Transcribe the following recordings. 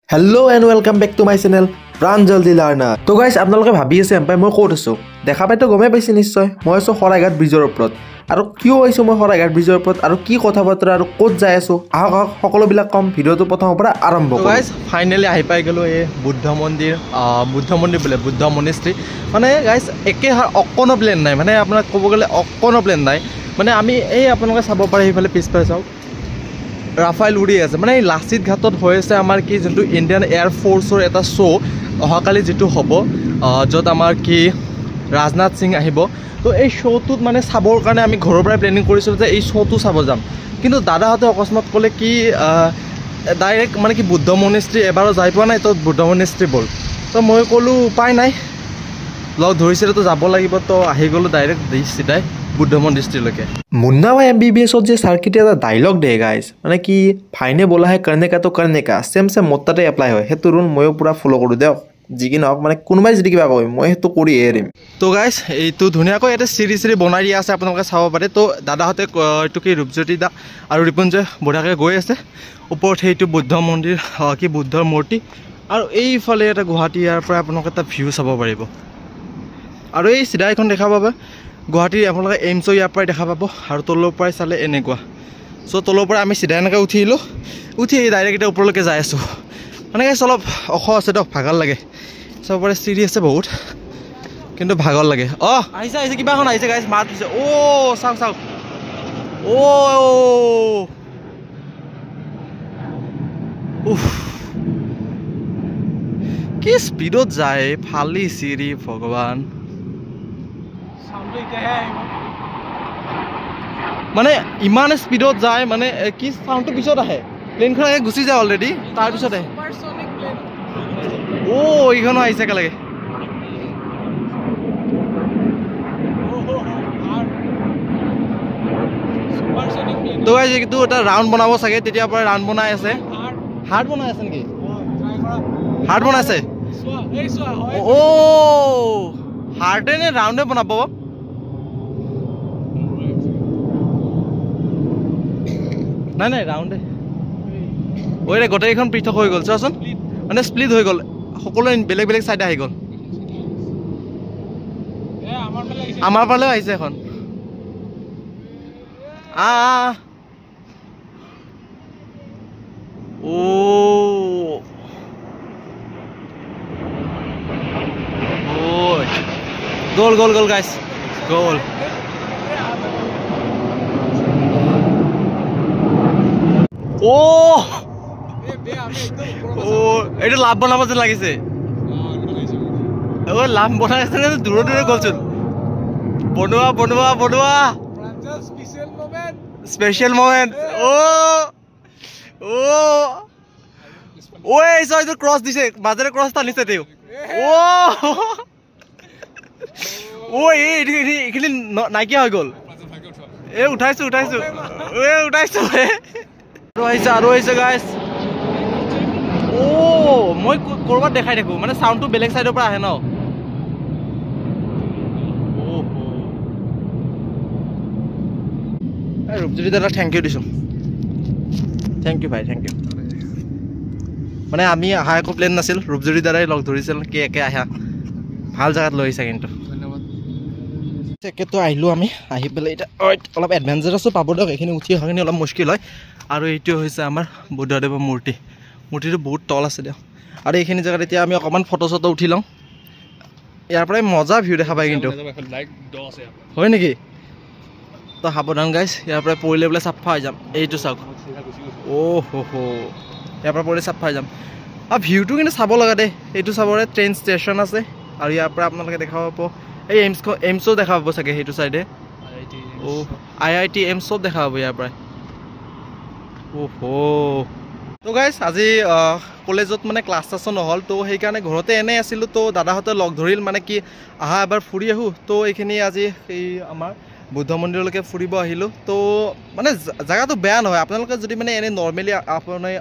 Hello and welcome back to my channel Pranjal the Learner. তো guys আপোনালোকে ভাবি আছে এম্পাই মই ক'ত আছো দেখা পাইতো গমে পাইছে নিশ্চয় মই আছো খৰাইঘাট ব্ৰিজৰ ওপৰত আৰু কিয় আইছো মই খৰাইঘাট ব্ৰিজৰ ওপৰত আৰু কি কথা বতৰা আৰু ক'ত যাই আছো আহক সকলোবিলাক কম ভিডিওটো প্ৰথমৰ পৰা আৰম্ভ কৰো গাইস ফাইনালি আহি পাই গলো এই বুদ্ধ মন্দিৰ বোলে বুদ্ধ মনিষ্ট্ৰী মানে গাইস একে অকনো প্লেন নাই মানে আপোনাক ক'ব গ'লে অকনো প্লেন নাই মানে আমি এই আপোনালোকে চাব পাৰে এইফালে পিছফালে চাওক ৰাফাইল উৰি আছে মানে এই লাচিত ঘাটত হৈ আছে আমাৰ কি যোনটো ইণ্ডিয়ান এয়াৰ ফ'ৰ্চৰ এটা শ্ব' অহাকালি যেটো হ'ব য'ত আমাৰ কি ৰাজনাথ সিং আহিব তো এই শ্ব'টোত মানে চাবৰ কাৰণে আমি ঘৰৰ পৰাই প্লেনিং কৰিছিলোঁ যে এই শ্ব'টো চাব যাম কিন্তু দাদাহঁতে অকস্মাত ক'লে কি ডাইৰেক্ট মানে কি বুদ্ধ মনিষ্ট্ৰী এবাৰো যাই পোৱা নাই তো বুদ্ধ মনিষ্ট্ৰী বল তো মই ক'লোঁ উপায় নাই লগ ধৰিছিলেতো যাব লাগিব তো আহি গ'লোঁ ডাইৰেক্ট চিধাই বুদ্ধ মন্দিৰলৈকে মুন্না ভাই MBBS যে সার্কিটে এটা ডায়লগ দে গাইস মানে কি ফাইনে বলা হয় करने का तो करने का सेम মোত্তাতে এপ্লাই হয় হেতু রুল ময়ো পুরা ফলো কৰি দেও যি কি নহক মানে কোনোবাই যদি কিবা কয় মই হেতু কৰি এৰিম তো গাইস এইটো ধুনিয়াকৈ এটা সিৰিজ বনাই দিয়া আছে আপোনালোকে চাব পাৰে তো দাদাহঁতে এইটো কি ৰূপজ্যোতি দা আৰু ৰিপুঞ্জয় বঢ়াকে গৈ আছে ওপৰত সেইটো বুদ্ধ মন্দিৰ কি বুদ্ধৰ মূৰ্তি আৰু এইফালে এটা গুৱাহাটী ইয়াৰ পৰা আপোনালোকে এটা ভিউ চাব পাৰিব আৰু এই সিধা এখন দেখা পাবা গুৱাহাটীৰ আপোনালোকে এইমছৰ ইয়াৰ পৰাই দেখা পাব আৰু তলৰ পৰাই চালে এনেকুৱা চ' তলৰ পৰা আমি চিধা এনেকৈ উঠি ডাইৰেক্ট এতিয়া ওপৰলৈকে যাই আছোঁ মানে অলপ অখ আছে দিয়ক ভাগৰ লাগে চাব পাৰে চিৰি আছে বহুত কিন্তু ভাগৰ লাগে আহিছে কিবা এখন আহিছে গাইছ মাত দিছে চাওক কি স্পীডত যায় ফালি চিৰি ভগৱান মানে ইমান স্পীডত যায় মানে কি সাউন্ডটো পিছত আহে প্লেনখন আগে গুচি যায় অলৰেডি তাৰ পিছত আহে এইখনো আহিছে একেলগে তো গাইজ এইটো এটা ৰাউণ্ড বনাব চাগে তেতিয়াৰ পৰা ৰাউণ্ড বনাই আছে হাৰ্ট বনাই আছে নেকি হাৰ্ট বনাইছে হাৰ্টে নে ৰাউণ্ডে বনাব নাই ৰাউণ্ডে গোটেইখন পৃথক হৈ গ'ল চোৱাচোন মানে স্প্লিট হৈ গ'ল সকলো বেলেগ বেলেগ চাইডে আহি গ'ল আমাৰ ফালেও আহিছে এখন গ'ল গাইছ গ'ল এইটো লাভ বনাব যেন লাগিছে লাভ বনাই আছে দূৰে গ'লচোন বনোৱা স্পেচিয়েল মমেণ্ট এইটো ক্ৰছ দিছে মাজেৰে ক্ৰছ টানিছে তেওঁ এইখিনি নাইকিয়া হৈ গ'ল উঠাইছো আৰু আহিছে গাইছ মই ক'ৰবাত দেখাই থাকো মানে চাউণ্ডটো বেলেগ চাইডৰ পৰা আহে ন ৰূপজ্যোতি দাদাক থেংক ইউ দিছোঁ থেংক ইউ ভাই থেংক ইউ মানে আমি অহা একো প্লেন নাছিল ৰূপজ্যোতি দাদাই লগ ধৰিছিল কি একে আহা ভাল জেগাত লৈ আহিছে কিন্তু একেতো আহিলোঁ আমি আহি পেলাই এতিয়া অলপ এডভেঞ্চাৰাছো পাব দিয়ক এইখিনি উঠি অহাখিনি অলপ মুস্কিল হয় আৰু এইটো হৈছে আমাৰ বুদ্ধদেৱৰ মূৰ্তিটো বহুত তল আছে দিয়ক আৰু এইখিনি জেগাত এতিয়া আমি অকণমান ফটো চটো উঠি লওঁ ইয়াৰ পৰাই মজা ভিউ দেখা পায় কিন্তু হয় নেকি তো সাৱধান গাইছ ইয়াৰ পৰাই পৰিলে বোলে চাফা হৈ যাম এইটো চাওক ইয়াৰ পৰা পৰিলে চাফা হৈ যাম আৰু ভিউটো কিন্তু চাব লগা দেই এইটো চাবৰে ট্ৰেইন ষ্টেচন আছে আৰু ইয়াৰ পৰা আপোনালোকে দেখা পাব এই এইমছো দেখা পাব চাগে সেইটো চাইডে IIT এইমছ চব দেখা পাব ইয়াৰ পৰাই তো গাইছ আজি কলেজত মানে ক্লাছ চাছো নহ'ল তো সেইকাৰণে ঘৰতে এনেই আছিলোঁ তো দাদাহঁতে লগ ধৰিল মানে কি আহা এবাৰ ফুৰি আহোঁ তো এইখিনি আজি এই আমাৰ বুদ্ধ মন্দিৰলৈকে ফুৰিব আহিলোঁ তো মানে জেগাটো বেয়া নহয় আপোনালোকে যদি মানে এনেই নৰ্মেলি আপোনাৰ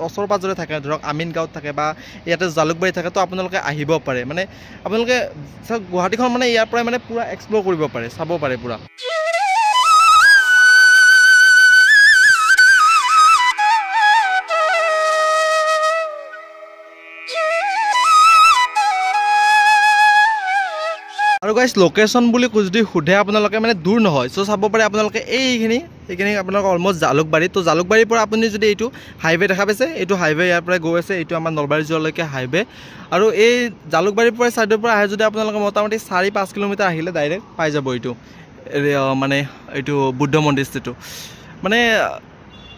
ওচৰ পাজৰে থাকে ধৰক আমিন গাঁৱত থাকে বা ইয়াতে জালুকবাৰী থাকে তো আপোনালোকে আহিব পাৰে মানে আপোনালোকে গুৱাহাটীখন মানে ইয়াৰ পৰাই মানে পুৰা এক্সপ্ল'ৰ কৰিব পাৰে চাব পাৰে পুৰা আৰু গাইজ লোকেশ্যন বুলি যদি সোধে আপোনালোকে মানে দূৰ নহয় চ' চাব পাৰে আপোনালোকে এইখিনি আপোনালোকে অলমষ্ট জালুকবাৰী তো জালুকবাৰীৰ পৰা আপুনি যদি এইটো হাইৱে দেখা পাইছে এইটো হাইৱে ইয়াৰ পৰা গৈ আছে এইটো আমাৰ নলবাৰী যোৱালৈকে হাইৱে আৰু এই জালুকবাৰীৰ পৰা ছাইডৰ পৰা আহে যদি আপোনালোকে মোটামুটি 4-5 কিলোমিটাৰ আহিলে ডাইৰেক্ট পাই যাব এইটো মানে এইটো বুদ্ধ মন্দিৰটো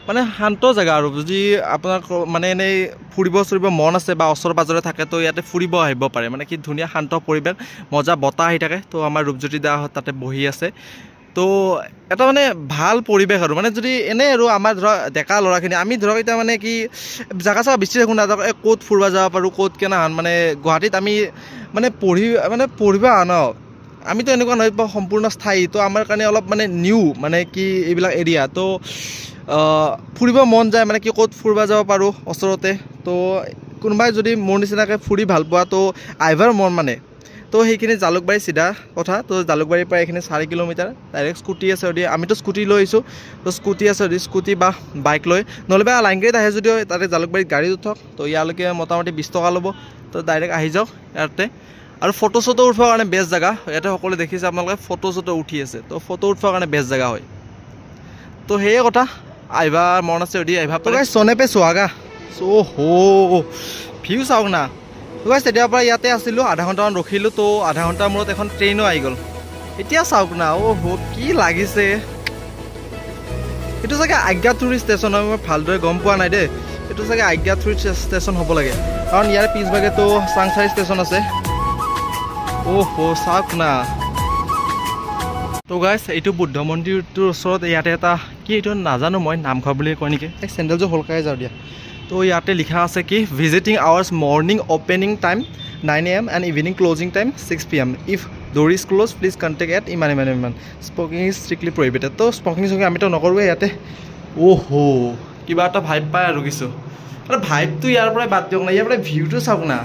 মানে শান্ত জেগা আৰু যদি আপোনাৰ মানে এনেই ফুৰিব মন আছে বা ওচৰ পাজৰে থাকে তো ইয়াতে ফুৰিব আহিব পাৰে মানে কি ধুনীয়া শান্ত পৰিৱেশ মজা বতাহ আহি থাকে তো আমাৰ ৰূপজ্যোতি দা তাতে বহি আছে তো এটা মানে ভাল পৰিৱেশ আৰু মানে যদি এনেই আৰু আমাৰ ধৰক ডেকা ল'ৰাখিনি আমি ধৰক এতিয়া মানে কি জেগা চাগা বেছি দেখোঁ না ক'ত ফুৰিব যাব পাৰোঁ ক'ত কেনেহান মানে গুৱাহাটীত আমি মানে পঢ়িব আহ ন আমিতো এনেকুৱা নহয় সম্পূৰ্ণ স্থায়ী তো আমাৰ কাৰণে অলপ মানে নিউ মানে কি এইবিলাক এৰিয়া তো ফুৰিব মন যায় মানে কি ক'ত ফুৰিব যাব পাৰোঁ ওচৰতে তো কোনোবাই যদি মোৰ নিচিনাকৈ ফুৰি ভাল পোৱা তো আহিবৰ মন মানে তো সেইখিনি জালুকবাৰী চিধা কথা তো জালুকবাৰীৰ পৰা এইখিনি 4 কিলোমিটাৰ ডাইৰেক্ট স্কুটি আছে যদি আমিতো স্কুটি লৈ আহিছোঁ তো স্কুটি আছে যদি স্কুটি বা বাইক লৈ নহ'লে বা লাইনগাড়ীত আহে যদিও তাতে জালুকবাৰীত গাড়ী উঠক তো ইয়ালৈকে মোটামুটি 20 টকা ল'ব তো ডাইৰেক্ট আহি যাওক ইয়াতে আৰু ফটো চটো উঠিবৰ কাৰণে বেষ্ট জেগা ইয়াতে সকলোৱে দেখিছে আপোনালোকে ফটো চটো উঠি আছে তো ফটো উঠিবৰ কাৰণে বেষ্ট জেগা হয় তো সেয়ে কথা আহিবা মন আছে যদি আহিবা পাৰে চনে পে চোৱাগা চ' ভিউ চাওক না তেতিয়াৰ পৰা ইয়াতে আছিলোঁ আধা ঘণ্টামান ৰখিলোঁ তো আধা ঘণ্টাৰ মূৰত এখন ট্ৰেইনো আহি গ'ল এতিয়া চাওক না কি লাগিছে এইটো চাগে আজ্ঞাথুৰি ষ্টেচন হয় মই ভালদৰে গম পোৱা নাই দেই এইটো চাগে আজ্ঞাথুৰি ষ্টেচন হ'ব লাগে কাৰণ ইয়াৰ পিছভাগেতো চাংচাৰি ষ্টেচন আছে চাওক না তো গাইজ এইটো বুদ্ধ মন্দিৰটোৰ ওচৰত ইয়াতে এটা কি এইটো নাজানো মই নামঘৰ বুলি কয় নেকি চেণ্ডেলযোৰ হলকাই যাওঁ দিয়া তো ইয়াতে লিখা আছে কি visiting hours morning opening time 9 AM and evening closing time 6 PM if ডোৰ is close please contact at ইমান স্পকিং ইজ ষ্ট্ৰিক্টলি প্ৰহিবিটেড তো স্পকিং আমিতো নকৰোঁৱে ইয়াতে কিবা এটা ভাইব পাই আৰু কিছু আৰু ভাইবটো ইয়াৰ পৰাই বাদ দিয়ক না ইয়াৰ পৰা ভিউটো চাওক না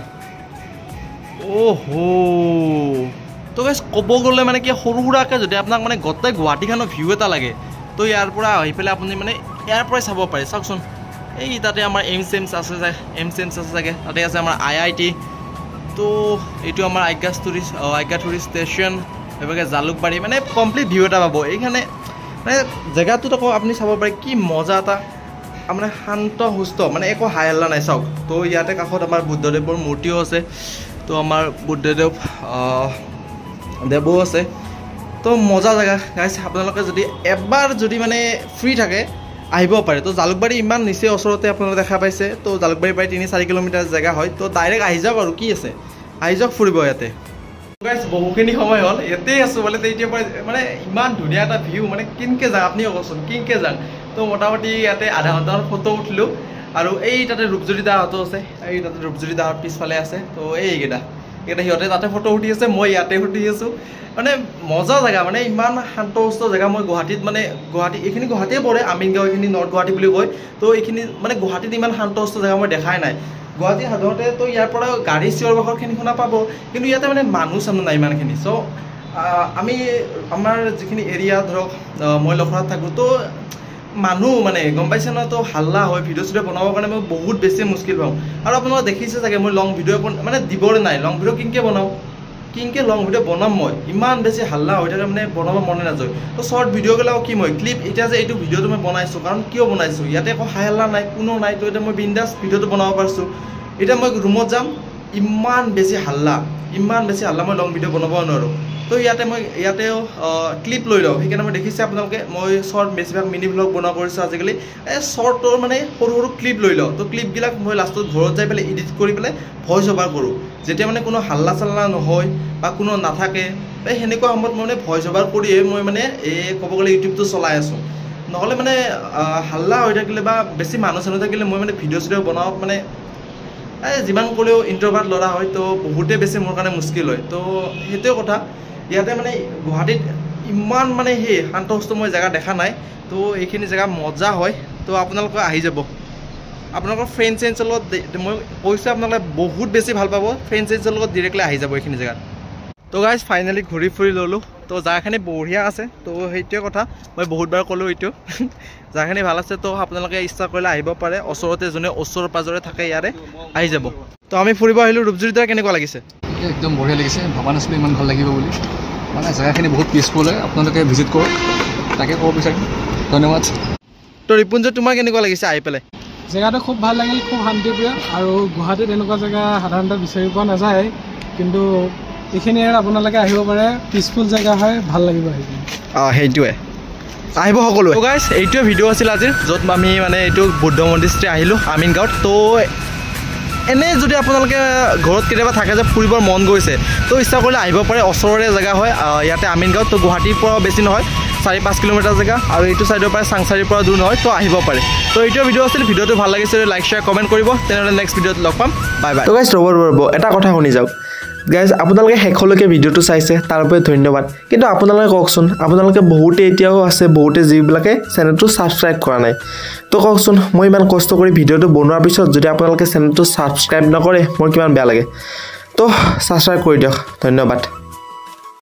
তো গাইজ ক'ব গ'লে মানে কি সৰু সুৰাকৈ যদি আপোনাক মানে গোটেই গুৱাহাটীখনৰ ভিউ এটা লাগে তো ইয়াৰ পৰা আহি পেলাই আপুনি মানে ইয়াৰ পৰাই চাব পাৰে চাওকচোন এই তাতে আমাৰ এইমছ আছে চাগে তাতে আছে আমাৰ IIT তো এইটো আমাৰ আজ্ঞাথুৰি ষ্টেচন এইভাগে জালুকবাৰী মানে কমপ্লিট ভিউ এটা পাব এইখানে মানে জেগাটোত আকৌ আপুনি চাব পাৰে কি মজা এটা মানে শান্ত সুস্থ মানে একো হাই হাল্লা নাই চাওক তো ইয়াতে কাষত আমাৰ বুদ্ধদেৱৰ মূৰ্তিও আছে তো আমাৰ বুদ্ধদেৱ দেৱো আছে তো মজা জেগা গাইজ আপোনালোকে যদি এবাৰ যদি মানে ফ্ৰী থাকে আহিব পাৰে তো জালুকবাৰী ইমান নিচে ওচৰতে আপোনালোকে দেখা পাইছে তো জালুকবাৰীৰ পৰা 3-4 কিলোমিটাৰ জেগা হয় তো ডাইৰেক্ট আহি যাওক আৰু কি আছে আহি যাওক ফুৰিব ইয়াতে গাইজ বহুখিনি সময় হ'ল ইয়াতেই আছোঁ বোলে এতিয়া পৰা মানে ইমান ধুনীয়া এটা ভিউ মানে কিনকে যাওঁ আপুনিও কওকচোন কিনকে যাওঁ তো মোটামুটি ইয়াতে আধা ঘণ্টামান ফটো উঠিলোঁ আৰু এই তাতে ৰূপজ্যোতি দাহঁতো আছে এই তাতে ৰূপজ্যোতি দাহঁত পিছফালে আছে তো এইকেইটা সিহঁতে তাতে ফটো উঠি আছে মই ইয়াতে উঠি আছোঁ মানে মজা জেগা মানে ইমান শান্ত সুস্থ জেগা মই গুৱাহাটীত মানে এইখিনি গুৱাহাটীয়ে পৰে আমিনগাঁও এইখিনি নৰ্থ গুৱাহাটী বুলি কয় তো এইখিনি মানে গুৱাহাটীত ইমান শান্ত সুস্থ জেগা মই দেখাই নাই গুৱাহাটী সাধাৰণতে তো ইয়াৰ পৰা গাড়ী চিঞৰ বাখৰখিনি শুনা পাব কিন্তু ইয়াতে মানে মানুহ চানুহ নাই ইমানখিনি চ' আমি আমাৰ যিখিনি এৰিয়া ধৰক মই লখৰাত থাকোঁ তো মানুহ মানে গম পাইছে ন তো হাল্লা হয় ভিডিঅ' চিডিঅ' বনাবৰ কাৰণে মই বহুত বেছি মুস্কিল পাওঁ আৰু আপোনালোকে দেখিছে চাগে মই লং ভিডিঅ' মানে দিবলৈ নাই লং ভিডিঅ' কিনকে লং ভিডিঅ' বনাম মই ইমান বেছি হাল্লা হৈ থাকে মানে বনাব মনে নাযায় তো শ্বৰ্ট ভিডিঅ'গিলাও কি মই ক্লিপ এতিয়া যে এইটো ভিডিঅ'টো মই বনাইছোঁ কাৰণ কিয় বনাইছোঁ ইয়াতে একো হাই হাল্লা নাই কোনো নাই তো এতিয়া মই বিন্দাছ ভিডিঅ'টো বনাব পাৰিছোঁ এতিয়া মই ৰুমত যাম ইমান বেছি হাল্লা মই লং ভিডিঅ' বনাব নোৱাৰোঁ তো ইয়াতেও ক্লিপ লৈ লওঁ সেইকাৰণে মই দেখিছে আপোনালোকে মই শ্বৰ্ট বেছিভাগ মিনি ভ্লগ বনোৱা কৰিছোঁ আজিকালি এই শ্বৰ্টৰ মানে সৰু ক্লিপ লৈ লওঁ তো ক্লিপবিলাক মই লাষ্টত ঘৰত যাই পেলাই এডিট কৰি পেলাই ভইচ অভাৰ কৰোঁ যেতিয়া মানে কোনো হাল্লা চাল্লা নহয় বা কোনো নাথাকে এই সেনেকুৱা সময়ত মই মানে ভইচ অভাৰ কৰিয়ে মই মানে ক'ব গ'লে ইউটিউবটো চলাই আছোঁ নহ'লে মানে হাল্লা হৈ থাকিলে বা বেছি মানুহ চানুহ থাকিলে মই মানে ভিডিঅ' চিডিঅ' বনাওঁ মানে যিমান ক'লেও ইণ্ট্ৰভাৰ্ট ল'ৰা হয় তো বহুতেই বেছি মোৰ কাৰণে মুস্কিল হয় তো সেইটোৱে কথা ইয়াতে মানে গুৱাহাটীত ইমান মানে শান্ত সুস্থ মই জেগা দেখা নাই তো এইখিনি জেগা মজা হয় তো আপোনালোকে আহি যাব আপোনালোকৰ ফ্ৰেণ্ড চেণ্ডছৰ লগত মই কৈছোঁ আপোনালোকে বহুত বেছি ভাল পাব ফ্ৰেণ্ড চেণ্ডছৰ লগত ডিৰেক্টলি আহি যাব এইখিনি জেগাত তো গাইজ ফাইনেলি ঘূৰি ফুৰি ল'লোঁ তো জেগাখিনি বঢ়িয়া আছে তো সেইটোৱে কথা মই বহুতবাৰ ক'লোঁ এইটো জেগাখিনি ভাল আছে তো আপোনালোকে ইচ্ছা কৰিলে আহিব পাৰে ওচৰতে যোনে ওচৰ পাজৰে থাকে ইয়াৰে আহি যাব তো আমি ফুৰিব আহিলোঁ ৰূপজ্যোতি দা কেনেকুৱা লাগিছে একদম বঢ়িয়া লাগিছে ভাবা নাছিলোঁ ইমান ভাল লাগিব বুলি মানে জেগাখিনি বহুত পিচফুল হয়, আপোনালোকে ভিজিট কৰক, তাকে ক'ব বিচাৰিম। ধন্যবাদ। তো ৰিপুঞ্জ তোমাৰ কেনেকুৱা লাগিছে আহি পেলাই? জেগাটো খুব ভাল লাগিল, খুব শান্তিপ্ৰিয়, আৰু গুৱাহাটীত এনেকুৱা জেগা সাধাৰণতে বিচাৰি পোৱা নাযায়, কিন্তু এইখিনি আপোনালোকে আহিব পাৰে, পিচফুল জেগা হয়, ভাল লাগিব আহি কিনে। সেইটোৱে আহিব সকলোৱে। তো গাইজ এইটোৱে ভিডিঅ' আছিল আজিৰ, য'ত আমি মানে এইটো বুদ্ধ মন্দিৰতে আহিলোঁ আমিন গাঁৱত। তো এনেই যদি আপোনালোকে ঘৰত কেতিয়াবা থাকে যে ফুৰিবৰ মন গৈছে, তো ইচ্ছা কৰিলে আহিব পাৰে, ওচৰৰে জেগা হয় ইয়াতে আমিন গাঁৱত। তো গুৱাহাটীৰ পৰা বেছি নহয়, 4-5 কিলোমিটাৰ জেগা, আৰু এইটো ছাইডৰ পৰা চাংচাৰীৰ পৰা দূৰ নহয়, তো আহিব পাৰে। তো এইটোৱে ভিডিঅ' আছিল, ভিডিঅ'টো ভাল লাগিছে লাইক শ্বেয়াৰ কমেণ্ট কৰিব। তেনেহ'লে নেক্সট ভিডিঅ'ত লগ পাম, বাই বাই। তো গাইজ ৰ'ব এটা কথা শুনি যাওক গাইজ, আপোনালোকে শেষলৈকে ভিডিঅ'টো চাইছে তাৰ বাবে ধন্যবাদ। কিন্তু আপোনালোকে কওকচোন, আপোনালোকে বহুতে এতিয়াও আছে, বহুতে যিবিলাকে চেনেলটো ছাবস্ক্ৰাইব কৰা নাই। তো কওকচোন, মই ইমান কষ্ট কৰি ভিডিঅ'টো বনোৱাৰ পিছত যদি আপোনালোকে চেনেলটো ছাবস্ক্ৰাইব নকৰে, মোৰ কিমান বেয়া লাগে। তো ছাবস্ক্ৰাইব কৰি দিয়ক, ধন্যবাদ।